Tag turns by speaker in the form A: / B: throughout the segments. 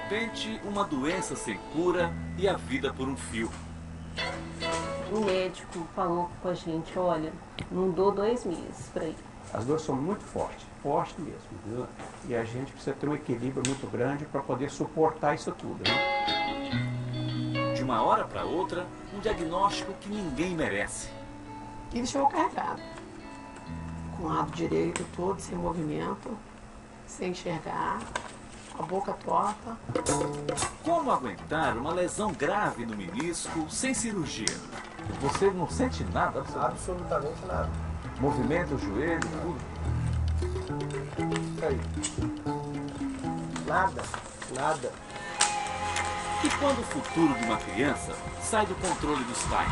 A: repente, uma doença sem cura e a vida por um fio.
B: O médico falou com a gente, olha, não dou 2 meses para ir.
C: As dores são muito fortes, forte mesmo, entendeu? E a gente precisa ter um equilíbrio muito grande para poder suportar isso tudo, né?
A: De uma hora para outra, um diagnóstico que ninguém merece.
D: Ele chegou carregado, com o lado direito todo sem movimento, sem enxergar, a boca torta.
A: Como aguentar uma lesão grave no menisco sem cirurgia? Você não sente nada?
E: Absolutamente nada.
A: Movimento, o joelho, tudo?
E: Isso aí. Nada, nada.
A: E quando o futuro de uma criança sai do controle dos pais?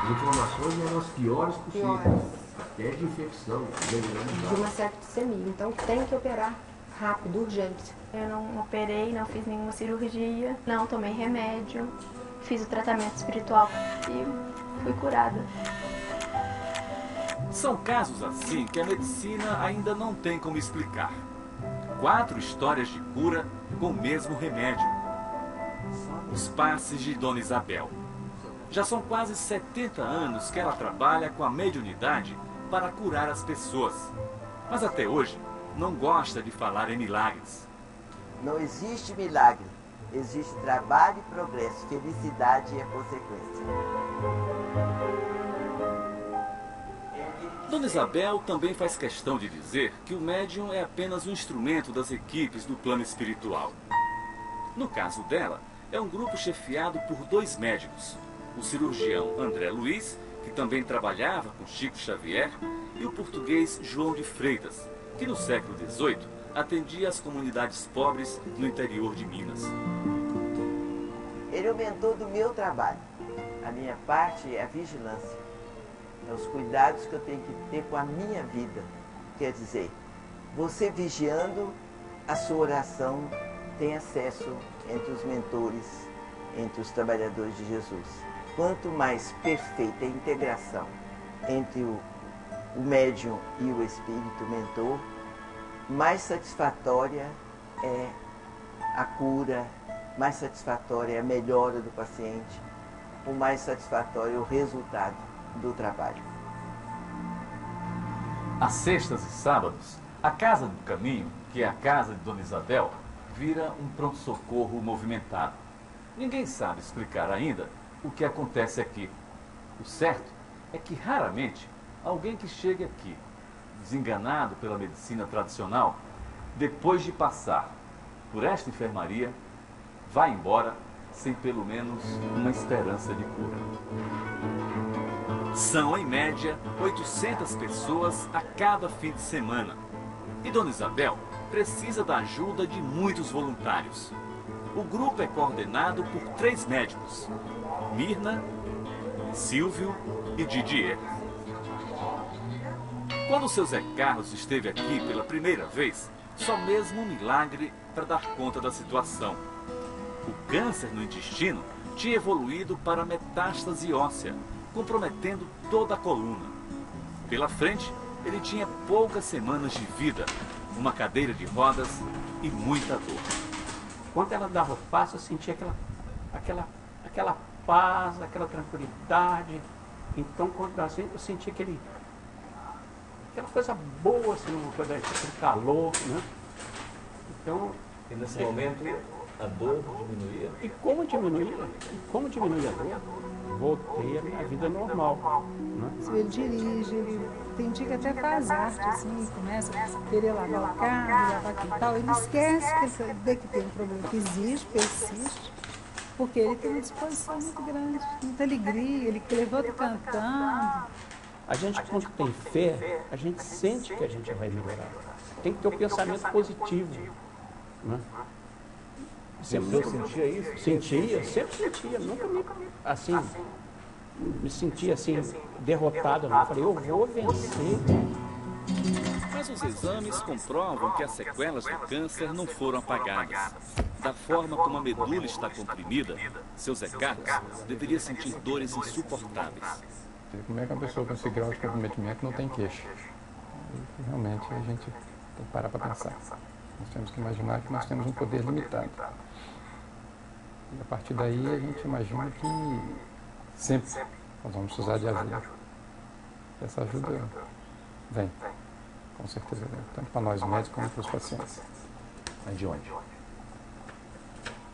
F: As inflamações eram as piores possíveis, até de infecção.
G: De uma septicemia, então tem que operar rápido, urgente.
H: Eu não operei, não fiz nenhuma cirurgia, não tomei remédio, fiz o tratamento espiritual e fui curada.
A: São casos assim que a medicina ainda não tem como explicar. 4 histórias de cura com o mesmo remédio. Os passes de Dona Isabel. Já são quase 70 anos que ela trabalha com a mediunidade para curar as pessoas. Mas até hoje não gosta de falar em milagres.
I: Não existe milagre, existe trabalho e progresso, felicidade é a consequência.
A: Dona Isabel também faz questão de dizer que o médium é apenas um instrumento das equipes do plano espiritual. No caso dela, é um grupo chefiado por 2 médicos, o cirurgião André Luiz, que também trabalhava com Chico Xavier, e o português João de Freitas, que no século XVIII atendia as comunidades pobres no interior de Minas.
I: Ele é o mentor do meu trabalho. A minha parte é a vigilância. É os cuidados que eu tenho que ter com a minha vida. Quer dizer, você vigiando, a sua oração tem acesso entre os mentores, entre os trabalhadores de Jesus. Quanto mais perfeita a integração entre o médium e o espírito mentor, mais satisfatória é a cura, mais satisfatória é a melhora do paciente, o mais satisfatório é o resultado do trabalho.
A: Às sextas e sábados, a Casa do Caminho, que é a casa de Dona Isabel, vira um pronto-socorro movimentado. Ninguém sabe explicar ainda o que acontece aqui. O certo é que raramente alguém que chegue aqui, desenganado pela medicina tradicional, depois de passar por esta enfermaria, vai embora sem pelo menos uma esperança de cura. São, em média, 800 pessoas a cada fim de semana. E Dona Isabel precisa da ajuda de muitos voluntários. O grupo é coordenado por 3 médicos: Mirna, Silvio e Didier. Quando o seu Zé Carlos esteve aqui pela primeira vez, só mesmo um milagre para dar conta da situação. O câncer no intestino tinha evoluído para metástase óssea, comprometendo toda a coluna. Pela frente, ele tinha poucas semanas de vida, uma cadeira de rodas e muita dor.
C: Quando ela dava o passo, eu sentia aquela paz, aquela tranquilidade. Então, quando assim, eu sentia aquela coisa boa, assim, uma coisa, aquele calor, né? Então,
J: e nesse momento a dor diminuía?
C: E como diminuía? Como diminuía a dor? Voltei à minha vida normal. Né?
K: Ele dirige, ele tem dia que até faz arte, assim, começa a querer lavar o carro, lavar quintal, ele esquece que tem um problema que existe, persiste, porque ele tem uma disposição muito grande, muita alegria, ele levanta cantando.
C: A gente, quando tem fé, a gente sente que a gente vai melhorar. Tem que ter um pensamento positivo. Né?
J: Você sentia isso?
C: Sentia, sempre sentia. Nunca me sentia assim, derrotado. Eu falei, eu vou vencer.
A: Mas os exames comprovam que as sequelas do câncer não foram apagadas. Da forma como a medula está comprimida, seu Zé Carlos deveria sentir dores insuportáveis.
L: Como é que uma pessoa com esse grau de comprometimento não tem queixa? Realmente a gente tem que parar para pensar. Nós temos que imaginar que nós temos um poder limitado. E a partir daí a gente imagina que sempre nós vamos precisar de ajuda. Essa ajuda vem, com certeza vem, tanto para nós médicos como para os pacientes.
A: Mas de onde?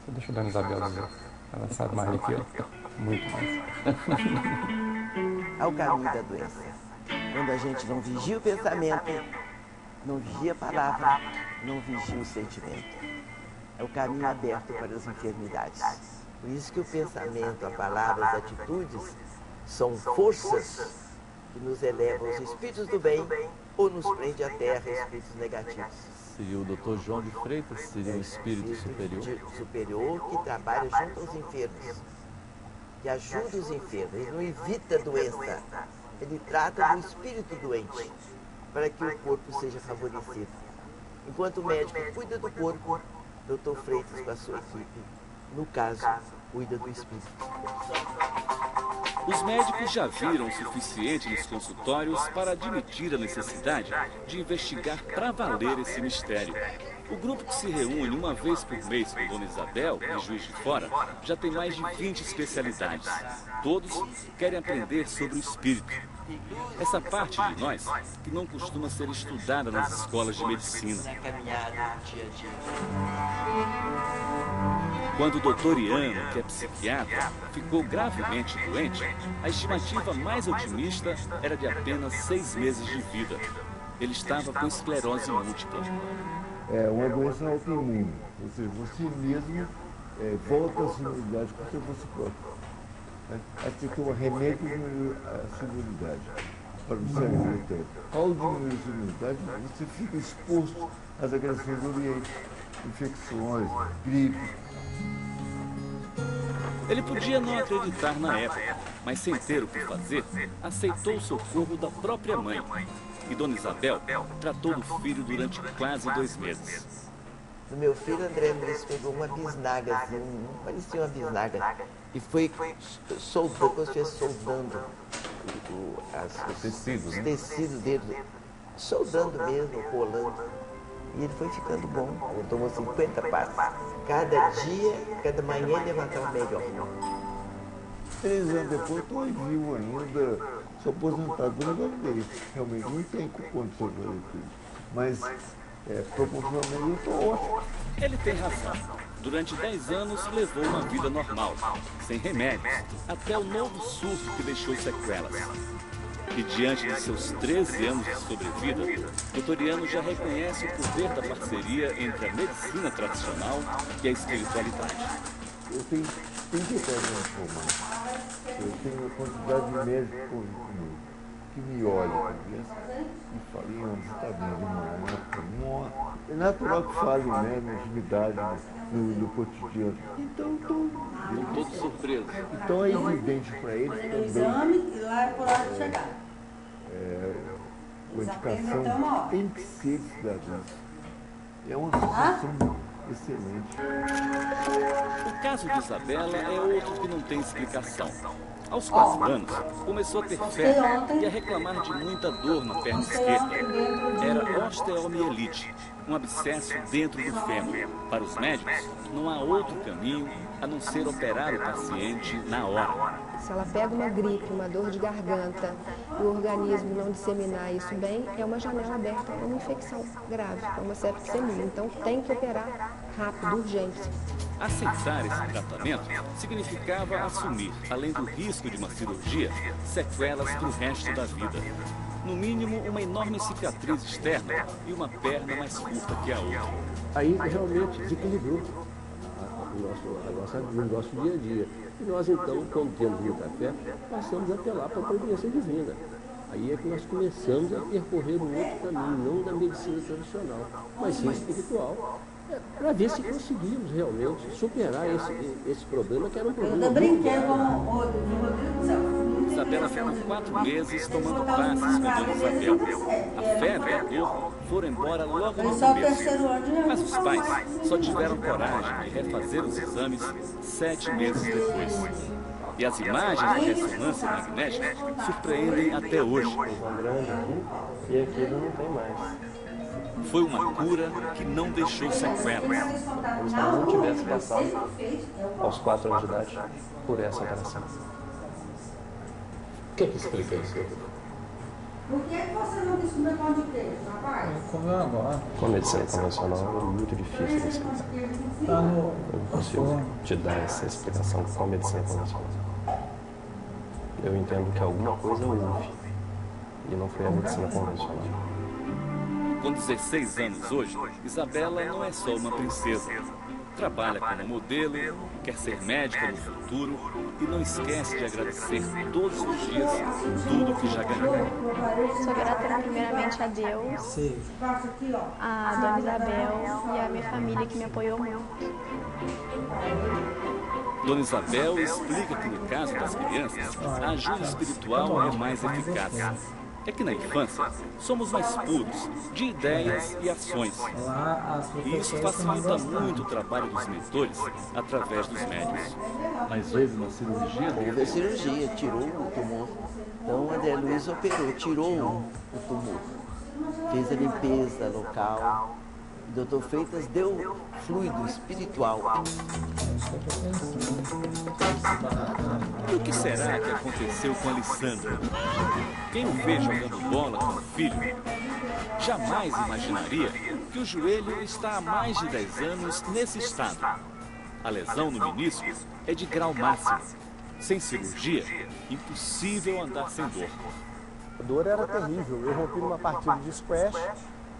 L: Deixa a dona Isabela dizer. Ela sabe mais do que eu, muito mais.
I: Ao caminho da doença. Quando a gente não vigia o pensamento, não vigia a palavra, não vigia o sentimento. É o caminho aberto para as enfermidades. Por isso que o pensamento, a palavra, as atitudes são forças que nos elevam aos espíritos do bem ou nos prende à terra, espíritos negativos.
A: Seria o Dr. João de Freitas, seria o espírito superior?
I: Superior que trabalha junto aos enfermos, que ajuda os enfermos. Ele não evita a doença, ele trata do espírito doente, para que o corpo seja favorecido. Enquanto o médico cuida do corpo, Dr. Freitas, com a sua equipe, no caso, cuida do espírito.
M: Os médicos já viram o suficiente nos consultórios para admitir a necessidade de investigar para valer esse mistério. O grupo que se reúne uma vez por mês com Dona Isabel, em Juiz de Fora, já tem mais de 20 especialidades. Todos querem aprender sobre o espírito. Essa parte de nós que não costuma ser estudada nas escolas de medicina. Quando o doutor Iano, que é psiquiatra, ficou gravemente doente, a estimativa mais otimista era de apenas 6 meses de vida. Ele estava com esclerose múltipla.
N: É uma doença autoimune, ou seja, você mesmo volta a sua imunidade contra você próprio. Aí você toma remédio e diminui a sua imunidade para o sangue. Ao diminuir a sua imunidade, você fica exposto às agressões do ambiente, infecções, gripe.
M: Ele podia não acreditar na época, mas sem ter o que fazer, aceitou o socorro da própria mãe. E Dona Isabel tratou do filho durante quase 2 meses.
I: O meu filho André Luiz pegou uma bisnaga, assim, parecia uma bisnaga, e foi soldando os tecidos dele, soldando mesmo, colando. E ele foi ficando bom. Ele tomou 50 passos. Cada dia, cada manhã ele levantava melhor.
N: 3 anos depois, estou vivo ainda, sou aposentado por negócio dele. Realmente não tem condição de fazer tudo. Mas, proporcionalmente, eu estou ótimo.
M: Ele tem razão. Durante 10 anos levou uma vida normal, sem remédios, até o novo surto que deixou sequelas. E diante de seus 13 anos de sobrevida, Dr. Iano já reconhece o poder da parceria entre a medicina tradicional e a espiritualidade.
N: Eu tenho 34 anos formados. Eu tenho uma quantidade de médicos comigo, que me olham e falam, você está vendo, irmão? É natural que falem, né, na intimidade, no cotidiano. Então, estou
M: todos surpresos.
N: Então é evidente para eles
O: também. O exame e lá é por hora de chegar.
N: A indicação tem que ser cidadã. É uma situação excelente.
M: O caso de Isabela é outro que não tem explicação. Aos 4 anos, começou a ter febre e a reclamar de muita dor na perna esquerda. Era osteomielite, um abscesso dentro do fêmur. Para os médicos, não há outro caminho a não ser operar o paciente na hora.
G: Se ela pega uma gripe, uma dor de garganta, e o organismo não disseminar isso bem, é uma janela aberta para uma infecção grave, para uma septicemia. Então tem que operar rápido, urgência.
M: Aceitar esse tratamento significava assumir, além do risco de uma cirurgia, sequelas para o resto da vida. No mínimo, uma enorme cicatriz externa e uma perna mais curta que a outra.
F: Aí realmente desequilibrou o nosso dia a dia. E nós então, quando temos muita fé, passamos a apelar para a providência divina. Aí é que nós começamos a percorrer um outro caminho, não da medicina tradicional, mas sim espiritual, para ver se conseguimos realmente superar esse problema, que era um problema.
O: Eu brinquei com o Rodrigo.
M: Isabela ficou 4 meses tomando passes com Dona Isabel. A febre e a dor foram embora logo no começo. Mas os pais só tiveram coragem de refazer os exames 7 meses depois. E as imagens de ressonância magnética surpreendem até hoje.
E: E aquilo não tem mais.
M: Foi uma cura que não deixou sequelas.
P: Como se não tivesse passado aos 4 anos de idade por essa operação.
J: O que é que explica isso?
O: Por que você não quis comer pão de queijo, rapaz?
L: Comeu agora.
P: Com a medicina convencional é muito difícil de explicar. Eu não consigo te dar essa explicação com a medicina convencional. Eu entendo que alguma coisa houve e não foi a medicina convencional.
M: Com 16 anos hoje, Isabela não é só uma princesa. Trabalha como modelo, quer ser médica no futuro e não esquece de agradecer todos os dias tudo que já ganhou.
H: Sou grata primeiramente a Deus, a Dona Isabel e a minha família que me apoiou muito.
M: Dona Isabel explica que no caso das crianças, a ajuda espiritual é mais eficaz. É que na infância somos mais puros de ideias e ações. E isso facilita muito o trabalho dos mentores através dos médios.
J: Mas houve uma cirurgia?
I: Houve a cirurgia, tirou o tumor. Então o André Luiz operou, tirou o tumor. Fez a limpeza local. O Dr. Freitas deu fluido espiritual.
M: E o que será que aconteceu com Alessandro? Quem o vê jogando bola com o filho, jamais imaginaria que o joelho está há mais de 10 anos nesse estado. A lesão no menisco é de grau máximo. Sem cirurgia, impossível andar sem dor.
E: A dor era terrível. Eu rompi numa partida de squash,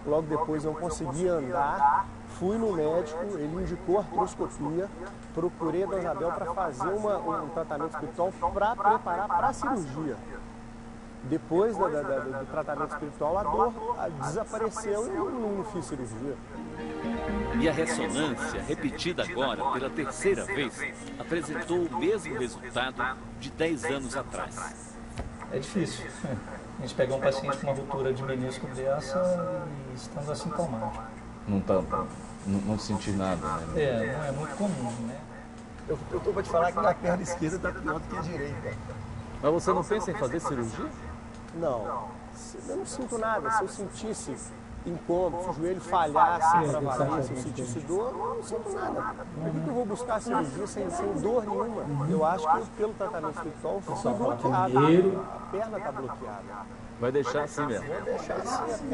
E: logo depois não conseguia andar. Fui no médico, ele indicou artroscopia, procurei a Dona Isabel para fazer um tratamento espiritual para preparar para a cirurgia. Depois do tratamento espiritual, a dor desapareceu e eu não fiz cirurgia.
M: E a ressonância, repetida agora pela terceira vez, apresentou o mesmo resultado de 10 anos atrás.
Q: É difícil. A gente pegar um paciente com uma ruptura de menisco dessa e estando assintomático.
J: Não senti nada, né?
Q: Não é muito comum, né?
E: Eu tô para te falar que na perna esquerda está pior do que a direita.
J: Mas você não pensa em fazer cirurgia?
E: Não, eu não sinto nada. Se eu sentisse incômodo, se o joelho falhasse para valer, se eu sentisse dor, eu não sinto nada. Por que eu vou buscar cirurgia sem dor nenhuma? Eu acho que pelo tratamento espiritual eu fui bloqueado. A perna está bloqueada.
J: Vai deixar assim mesmo?
E: Vou deixar assim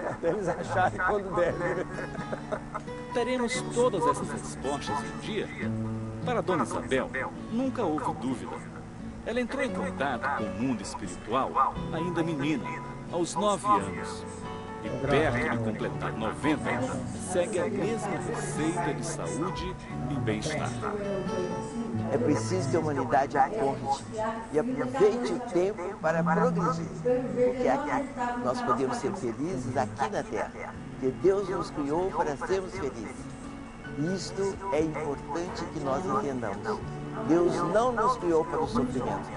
E: até eles acharem quando deve.
M: Teremos todas essas respostas um dia? Para a Dona Isabel, nunca houve dúvida. Ela entrou em contato com o mundo espiritual ainda menina, aos 9 anos. E perto de completar 90, segue a mesma receita de saúde e bem-estar.
I: É preciso que a humanidade acorde e aproveite o tempo para progredir. Porque aqui nós podemos ser felizes aqui na Terra. Porque Deus nos criou para sermos felizes. Isto é importante que nós entendamos. Deus não nos criou para o sofrimento.